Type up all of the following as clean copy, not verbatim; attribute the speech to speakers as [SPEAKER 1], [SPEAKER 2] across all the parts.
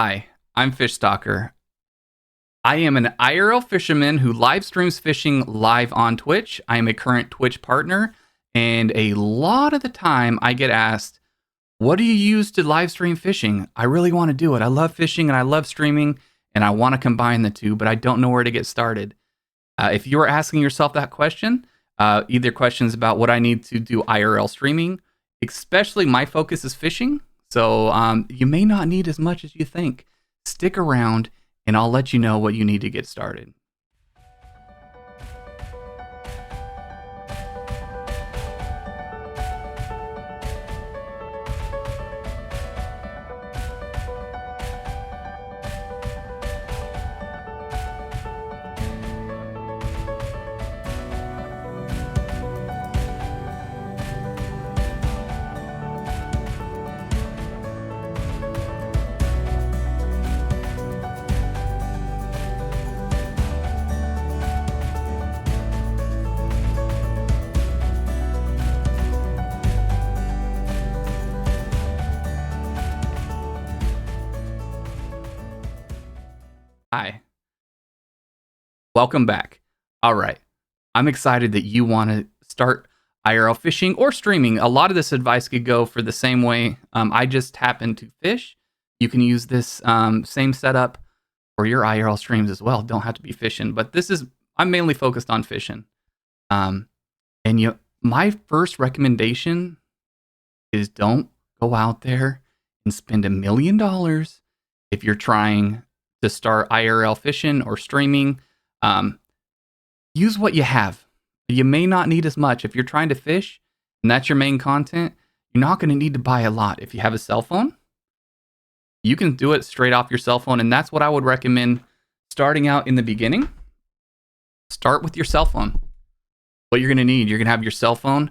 [SPEAKER 1] Hi, I'm FishStalker. I am an IRL fisherman who live streams fishing live on Twitch. I am a current Twitch partner, and a lot of the time I get asked, what do you use to live stream fishing? I really want to do it. I love fishing and I love streaming, and I want to combine the two, but I don't know where to get started. If you are asking yourself that question, either questions about what I need to do IRL streaming, especially my focus is fishing, so you may not need as much as you think. Stick around and I'll let you know what you need to get started. Hi. Welcome back. All right. I'm excited that you want to start IRL fishing or streaming. A lot of this advice could go for the same way. I just happen to fish. You can use this same setup for your IRL streams as well. Don't have to be fishing, but I'm mainly focused on fishing. And my first recommendation is don't go out there and spend $1 million if you're trying to start IRL fishing or streaming. Use what you have. You may not need as much. If you're trying to fish and that's your main content, you're not going to need to buy a lot. If you have a cell phone, you can do it straight off your cell phone, and that's what I would recommend starting out in the beginning. Start with your cell phone. What you're going to need, you're going to have your cell phone.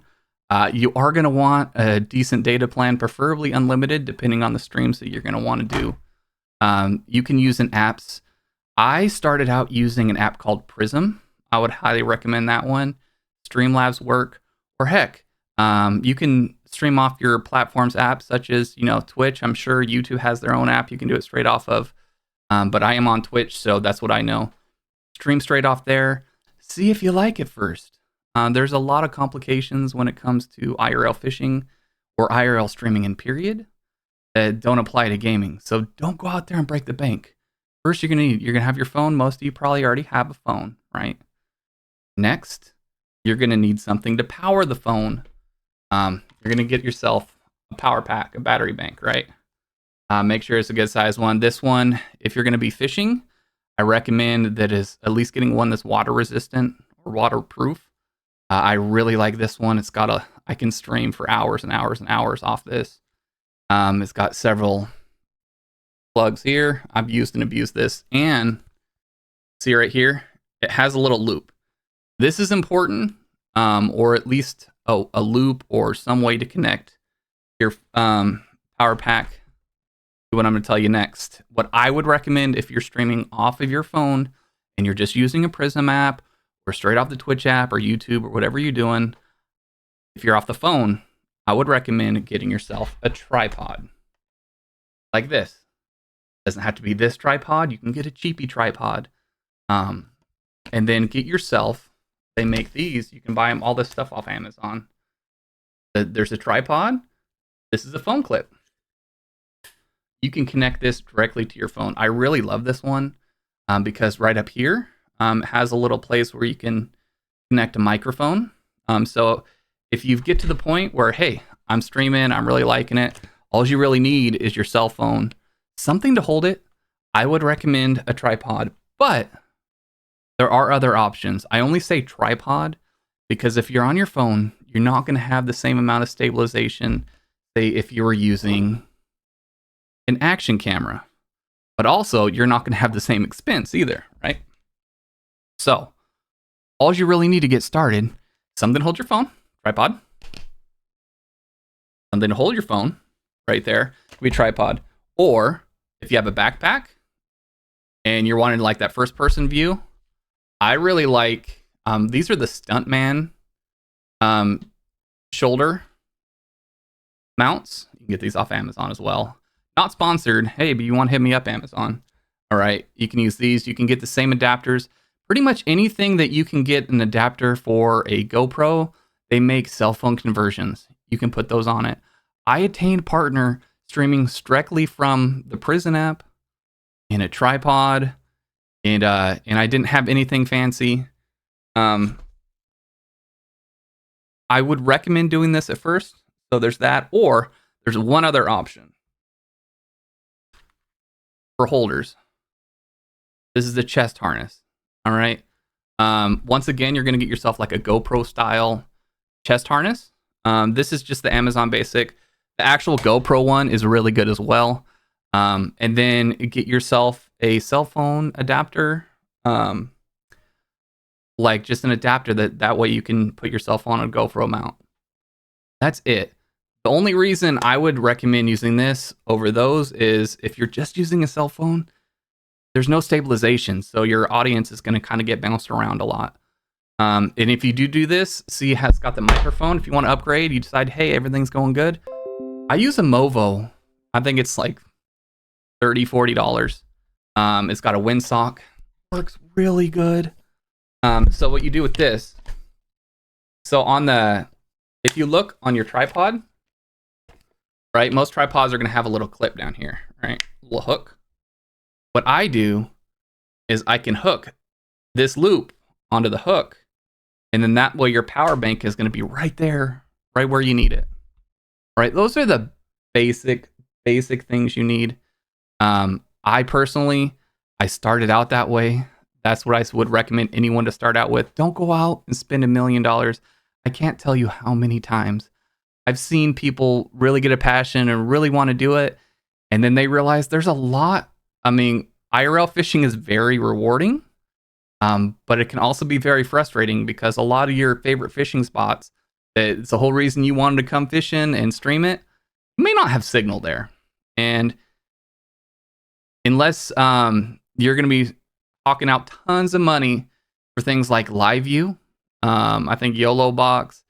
[SPEAKER 1] You are going to want a decent data plan, preferably unlimited, depending on the streams that you're going to want to do. You can use an apps. I started out using an app called Prism. I would highly recommend that one. Streamlabs work, or heck, you can stream off your platform's apps, such as Twitch. I'm sure YouTube has their own app you can do it straight off of. But I am on Twitch, so that's what I know. Stream straight off there. See if you like it first. There's a lot of complications when it comes to IRL fishing or IRL streaming in period that don't apply to gaming. So don't go out there and break the bank. First, you're gonna have your phone. Most of you probably already have a phone, right? Next, you're gonna need something to power the phone. You're gonna get yourself a power pack, a battery bank, right? Make sure it's a good size one. This one, if you're gonna be fishing, I recommend that is at least getting one that's water resistant or waterproof. I really like this one. I can stream for hours and hours and hours off this. It's got several plugs here. I've used and abused this. And see right here, it has a little loop. This is important, or at least a loop or some way to connect your power pack to what I'm going to tell you next. What I would recommend if you're streaming off of your phone and you're just using a Prism app or straight off the Twitch app or YouTube or whatever you're doing, if you're off the phone, I would recommend getting yourself a tripod like this. Doesn't have to be this tripod. You can get a cheapy tripod, and then get yourself. They make these. You can buy them all this stuff off Amazon. There's a tripod. This is a phone clip. You can connect this directly to your phone. I really love this one because right up here has a little place where you can connect a microphone. So if you get to the point where, hey, I'm streaming, I'm really liking it, all you really need is your cell phone, something to hold it, I would recommend a tripod. But there are other options. I only say tripod because if you're on your phone, you're not going to have the same amount of stabilization, say, if you were using an action camera. But also, you're not going to have the same expense either, right? So, all you really need to get started, something to hold your phone, tripod. Something to hold your phone, right there, could be a tripod. Or, if you have a backpack, and you're wanting like that first person view, I really like, these are the Stuntman shoulder mounts. You can get these off Amazon as well. Not sponsored. Hey, but you want to hit me up, Amazon. All right, you can use these. You can get the same adapters. Pretty much anything that you can get an adapter for a GoPro, they make cell phone conversions. You can put those on it. I attained partner streaming directly from the Prison app in a tripod, and I didn't have anything fancy. I would recommend doing this at first. So there's that, or there's one other option for holders. This is the chest harness. All right. Once again, you're going to get yourself like a GoPro style chest harness. This is just the Amazon basic. The actual GoPro one is really good as well. And then get yourself a cell phone adapter, like just an adapter that way you can put your cell phone on a GoPro mount. That's it. The only reason I would recommend using this over those is if you're just using a cell phone, there's no stabilization, so your audience is going to kind of get bounced around a lot. And if you do this, see it's got the microphone. If you want to upgrade, you decide, hey, everything's going good. I use a Movo. I think it's like $30, $40. It's got a windsock. Works really good. So what you do with this, so if you look on your tripod, right, most tripods are going to have a little clip down here, right? A little hook. What I do is I can hook this loop onto the hook, and then that way your power bank is going to be right there, right where you need it. Right? Those are the basic things you need. I personally, I started out that way. That's what I would recommend anyone to start out with. Don't go out and spend $1 million. I can't tell you how many times I've seen people really get a passion and really want to do it, and then they realize there's a lot. I mean, IRL fishing is very rewarding, but it can also be very frustrating because a lot of your favorite fishing spots, it's the whole reason you wanted to come fishing and stream it, may not have signal there. And unless you're going to be talking out tons of money for things like live view, I think YOLO box,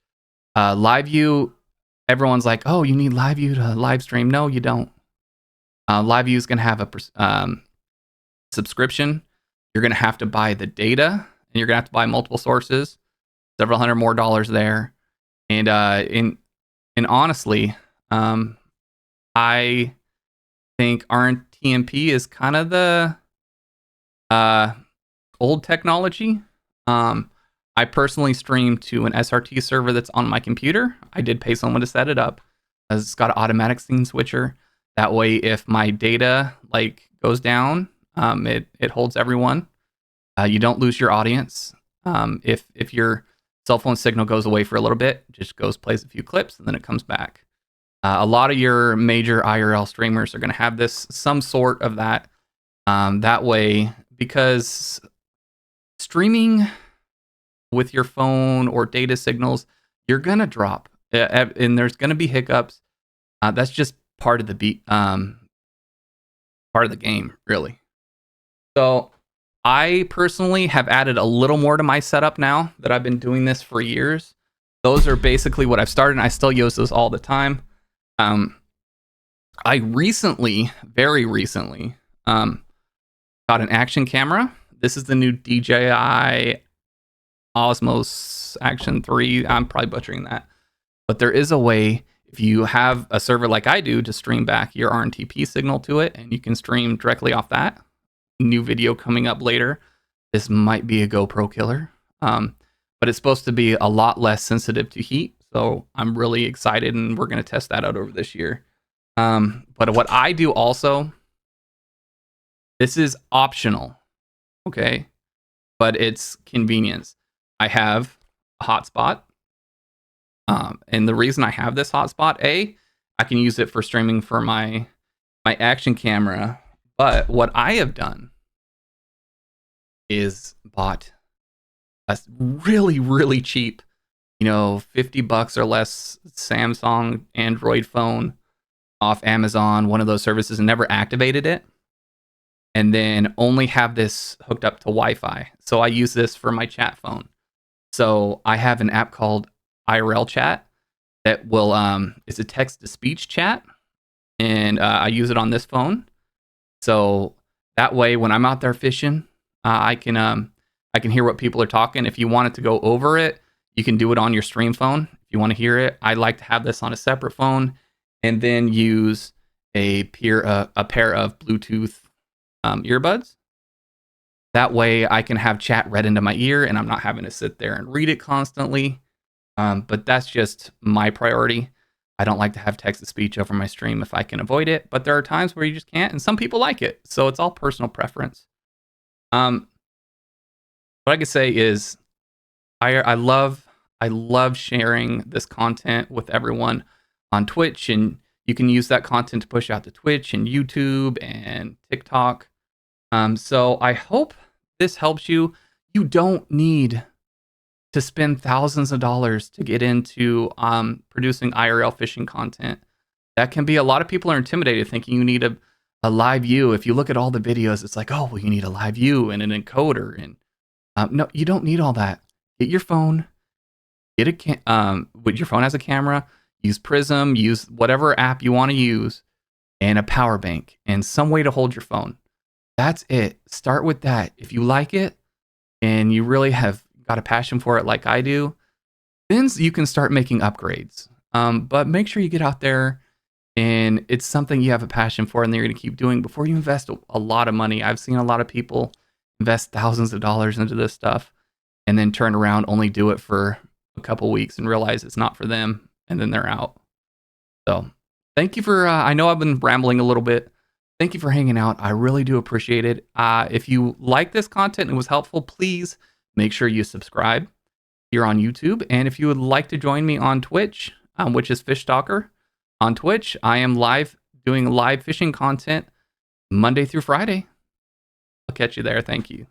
[SPEAKER 1] live view, everyone's like, oh, you need live view to live stream. No, you don't. Live view is going to have a subscription. You're going to have to buy the data, and you're going to have to buy multiple sources, several hundred more dollars there. And honestly, I think RTMP is kind of the old technology. I personally stream to an SRT server that's on my computer. I did pay someone to set it up. It's got an automatic scene switcher. That way, if my data goes down, it holds everyone. You don't lose your audience. If your cell phone signal goes away for a little bit, it just plays a few clips, and then it comes back. A lot of your major IRL streamers are going to have some sort of that. That way, because streaming with your phone or data signals, you're going to drop, and there's going to be hiccups. That's just part of the part of the game, really. So I personally have added a little more to my setup now that I've been doing this for years. Those are basically what I've started, and I still use those all the time. I very recently, got an action camera. This is the new DJI Osmos Action 3. I'm probably butchering that. But there is a way, if you have a server like I do, to stream back your RTMP signal to it, and you can stream directly off that. New video coming up later. This might be a GoPro killer, but it's supposed to be a lot less sensitive to heat. So I'm really excited, and we're going to test that out over this year. But what I do also, this is optional, okay? But it's convenience. I have a hotspot. And the reason I have this hotspot, I can use it for streaming for my action camera. But what I have done is bought a really, really cheap, $50 or less Samsung Android phone off Amazon, one of those services, and never activated it. And then only have this hooked up to Wi-Fi. So I use this for my chat phone. So I have an app called IRL Chat that will, it's a text to speech chat. and I use it on this phone. So that way, when I'm out there fishing, I can hear what people are talking. If you want it to go over it, you can do it on your stream phone. If you want to hear it, I like to have this on a separate phone, and then use a pair of Bluetooth earbuds. That way, I can have chat read into my ear, and I'm not having to sit there and read it constantly. But that's just my priority. I don't like to have text to speech over my stream if I can avoid it, but there are times where you just can't, and some people like it. So it's all personal preference. What I can say is I love sharing this content with everyone on Twitch, and you can use that content to push out to Twitch and YouTube and TikTok. So I hope this helps you. You don't need to spend thousands of dollars to get into producing IRL fishing content. That can be, a lot of people are intimidated thinking you need a live view. If you look at all the videos, it's like, oh, well, you need a live view and an encoder. And no, you don't need all that. Get your phone, with your phone has a camera, use Prism, use whatever app you want to use, and a power bank and some way to hold your phone. That's it. Start with that. If you like it and you really have got a passion for it like I do, then you can start making upgrades. But make sure you get out there and it's something you have a passion for and you're going to keep doing before you invest a lot of money. I've seen a lot of people invest thousands of dollars into this stuff and then turn around, only do it for a couple weeks and realize it's not for them, and then they're out. So thank you for, I know I've been rambling a little bit. Thank you for hanging out. I really do appreciate it. If you like this content and it was helpful, please make sure you subscribe here on YouTube. And if you would like to join me on Twitch, which is FishStalker on Twitch, I am doing live fishing content Monday through Friday. I'll catch you there. Thank you.